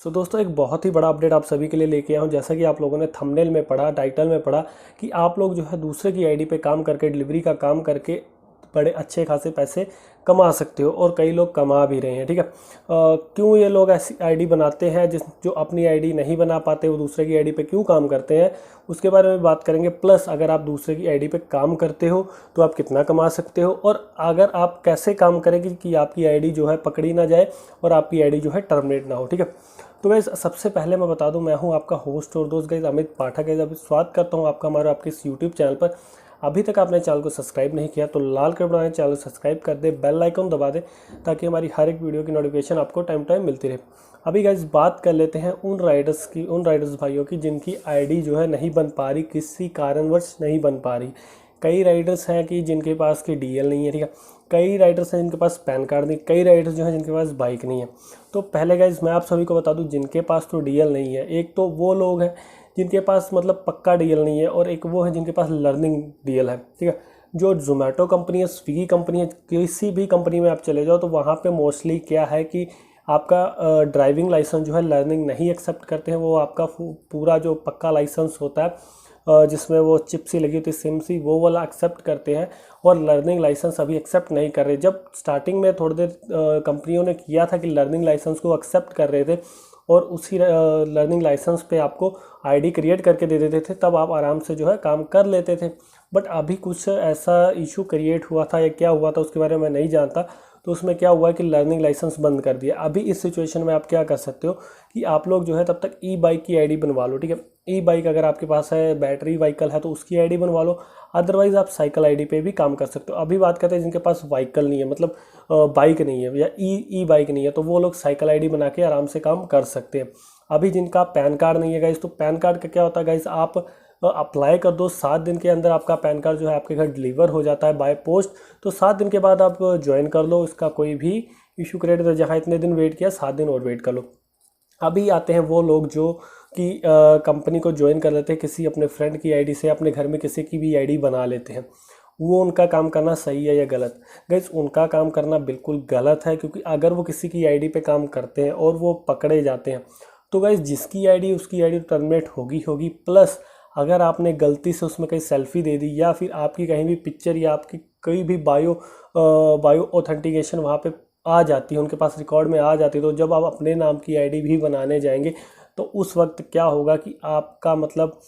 दोस्तों एक बहुत ही बड़ा अपडेट आप सभी के लिए लेके आया हूँ। जैसा कि आप लोगों ने थंबनेल में पढ़ा, टाइटल में पढ़ा कि आप लोग जो है दूसरे की आईडी पे काम करके, डिलीवरी का काम करके बड़े अच्छे खासे पैसे कमा सकते हो और कई लोग कमा भी रहे हैं। ठीक है, क्यों ये लोग ऐसी आईडी बनाते हैं? जो अपनी आईडी नहीं बना पाते वो दूसरे की आईडी पे क्यों काम करते हैं, उसके बारे में बात करेंगे। प्लस अगर आप दूसरे की आईडी पे काम करते हो तो आप कितना कमा सकते हो, और अगर आप कैसे काम करेंगे कि आपकी आईडी जो है पकड़ी ना जाए और आपकी आईडी जो है टर्मिनेट ना हो। ठीक है, तो गाइस सबसे पहले मैं बता दूं, मैं हूं आपका होस्ट और दोस्त गाइस अमित पाठक। गाइस अभी स्वागत करता हूं आपका हमारे आपके इस यूट्यूब चैनल पर। अभी तक आपने चैनल को सब्सक्राइब नहीं किया तो लाल कलर बनाए चैनल को सब्सक्राइब कर दे, बेल आइकन दबा दे ताकि हमारी हर एक वीडियो की नोटिफिकेशन आपको टाइम टाइम मिलती रहे। अभी गाइस बात कर लेते हैं उन राइडर्स भाइयों की जिनकी आईडी जो है नहीं बन पा रही, किसी कारणवश नहीं बन पा रही। कई राइडर्स हैं कि जिनके पास की डीएल नहीं है। ठीक है, कई राइडर्स हैं जिनके पास पैन कार्ड नहीं, कई राइडर्स जो हैं जिनके पास बाइक नहीं है। तो पहले गाइस मैं आप सभी को बता दूं, जिनके पास तो डीएल नहीं है, एक तो वो लोग हैं जिनके पास मतलब पक्का डीएल नहीं है, और एक वो है जिनके पास लर्निंग डीएल है। ठीक है, जो जोमेटो कंपनी है, स्विगी कंपनी है, किसी भी कंपनी में आप चले जाओ तो वहाँ पे मोस्टली क्या है कि आपका ड्राइविंग लाइसेंस जो है लर्निंग नहीं एक्सेप्ट करते हैं। वो आपका पूरा जो पक्का लाइसेंस होता है जिसमें वो चिप सी लगी होती है, सिम सी, वो वाला एक्सेप्ट करते हैं, और लर्निंग लाइसेंस अभी एक्सेप्ट नहीं कर रहे। जब स्टार्टिंग में थोड़ी देर कंपनियों ने किया था कि लर्निंग लाइसेंस को एक्सेप्ट कर रहे थे और उसी लर्निंग लाइसेंस पे आपको आईडी क्रिएट करके दे देते थे, तब आप आराम से जो है काम कर लेते थे। बट अभी कुछ ऐसा इशू क्रिएट हुआ था या क्या हुआ था उसके बारे में मैं नहीं जानता। तो उसमें क्या हुआ कि लर्निंग लाइसेंस बंद कर दिया। अभी इस सिचुएशन में आप क्या कर सकते हो कि आप लोग जो है तब तक ई बाइक की आईडी बनवा लो। ठीक है, ई बाइक अगर आपके पास है, बैटरी व्हीकल है तो उसकी आईडी बनवा लो। अदरवाइज आप साइकिल आईडी पे भी काम कर सकते हो। अभी बात करते हैं जिनके पास व्हीकल नहीं है, मतलब बाइक नहीं है या ई बाइक नहीं है, तो वो लोग साइकिल आईडी बना के आराम से काम कर सकते हैं। अभी जिनका पैन कार्ड नहीं है गाइस, तो पैन कार्ड का क्या होता है गाइस, आप अप्लाई कर दो, 7 दिन के अंदर आपका पैन कार्ड जो है आपके घर डिलीवर हो जाता है बाय पोस्ट। तो 7 दिन के बाद आप ज्वाइन कर लो, इसका कोई भी इशू क्रिएट हो, जहाँ इतने दिन वेट किया 7 दिन और वेट कर लो। अभी आते हैं वो लोग जो कि कंपनी को ज्वाइन कर लेते हैं किसी अपने फ्रेंड की आईडी से, अपने घर में किसी की भी आईडी बना लेते हैं। वो उनका काम करना सही है या गलत? गाइस उनका काम करना बिल्कुल गलत है, क्योंकि अगर वो किसी की आईडी पे काम करते हैं और वो पकड़े जाते हैं तो गाइस जिसकी आईडी उसकी आईडी टर्मिनेट होगी। प्लस अगर आपने गलती से उसमें कहीं सेल्फी दे दी या फिर आपकी कहीं भी पिक्चर या आपकी कोई भी बायो ऑथेंटिकेशन वहाँ पे आ जाती है, उनके पास रिकॉर्ड में आ जाती है, तो जब आप अपने नाम की आईडी भी बनाने जाएंगे तो उस वक्त क्या होगा कि आपका मतलब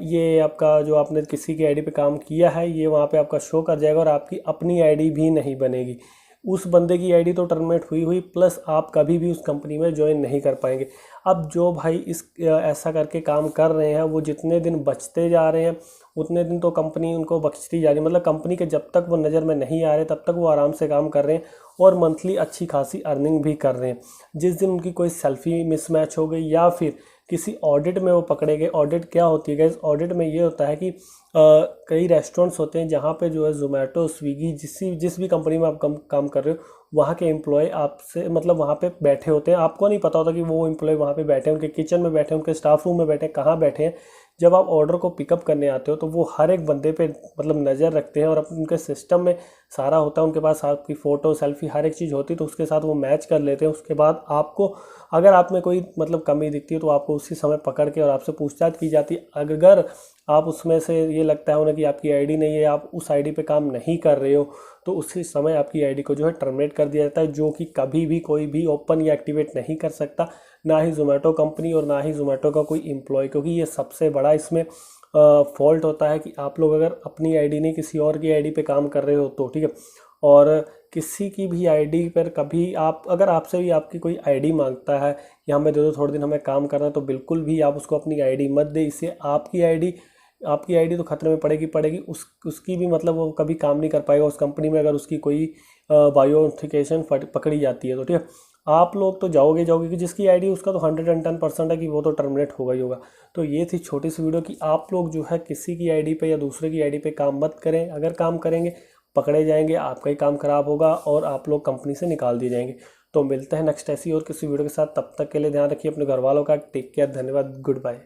ये आपका जो आपने किसी की आईडी पे काम किया है ये वहाँ पे आपका शो कर जाएगा और आपकी अपनी आईडी भी नहीं बनेगी। उस बंदे की आईडी तो टर्मिनेट हुई, प्लस आप कभी भी उस कंपनी में ज्वाइन नहीं कर पाएंगे। अब जो भाई ऐसा करके काम कर रहे हैं वो जितने दिन बचते जा रहे हैं उतने दिन तो कंपनी उनको बख्शती जा रही है। मतलब कंपनी के जब तक वो नज़र में नहीं आ रहे तब तक वो आराम से काम कर रहे हैं और मंथली अच्छी खासी अर्निंग भी कर रहे हैं। जिस दिन उनकी कोई सेल्फी मिसमैच हो गई या फिर किसी ऑडिट में वो पकड़े गए, ऑडिट क्या होती है गाइस, ऑडिट में ये होता है कि कई रेस्टोरेंट्स होते हैं जहाँ पे जो है जोमेटो, स्विगी, जिस भी कंपनी में आप काम कर रहे हो वहाँ के एम्प्लॉय आपसे मतलब वहाँ पे बैठे होते हैं। आपको नहीं पता होता कि वो एम्प्लॉय वहाँ पे बैठे हैं, उनके किचन में बैठे हैं, उनके स्टाफ रूम में बैठे हैं, कहाँ बैठे हैं। जब आप ऑर्डर को पिकअप करने आते हो तो वो हर एक बंदे पे मतलब नज़र रखते हैं और उनके सिस्टम में सारा होता है, उनके पास आपकी फ़ोटो, सेल्फी, हर एक चीज़ होती है, तो उसके साथ वो मैच कर लेते हैं। उसके बाद आपको अगर आप में कोई मतलब कमी दिखती है तो आपको उसी समय पकड़ के और आपसे पूछताछ की जाती है। अगर आप उसमें से ये लगता है उन्हें कि आपकी आईडी नहीं है, आप उस आईडी पे काम नहीं कर रहे हो, तो उसी समय आपकी आईडी को जो है टर्मिनेट कर दिया जाता है, जो कि कभी भी कोई भी ओपन या एक्टिवेट नहीं कर सकता, ना ही जोमेटो कंपनी और ना ही जोमेटो का कोई एम्प्लॉय। क्योंकि ये सबसे बड़ा इसमें फॉल्ट होता है कि आप लोग अगर अपनी आईडी नहीं किसी और की आईडी पे काम कर रहे हो तो ठीक है, और किसी की भी आईडी पर कभी आप अगर आपसे भी आपकी कोई आईडी मांगता है कि हमें दे दो थोड़े दिन हमें काम करना है, तो बिल्कुल भी आप उसको अपनी आईडी मत दे। इससे आपकी आईडी तो खतरे में पड़ेगी, उसकी भी मतलब वो कभी काम नहीं कर पाएगा उस कंपनी में अगर उसकी कोई बायोथिकेशन पकड़ी जाती है तो। ठीक है, आप लोग तो जाओगे कि जिसकी आईडी उसका तो 110% है कि वो तो टर्मिनेट होगा ही होगा। तो ये थी छोटी सी वीडियो कि आप लोग जो है किसी की आईडी पे या दूसरे की आईडी पे काम मत करें। अगर काम करेंगे पकड़े जाएंगे, आपका ही काम खराब होगा और आप लोग कंपनी से निकाल दिए जाएंगे। तो मिलते हैं नेक्स्ट ऐसी और किसी वीडियो के साथ, तब तक के लिए ध्यान रखिए अपने घर वालों का। टेक केयर, धन्यवाद, गुड बाय।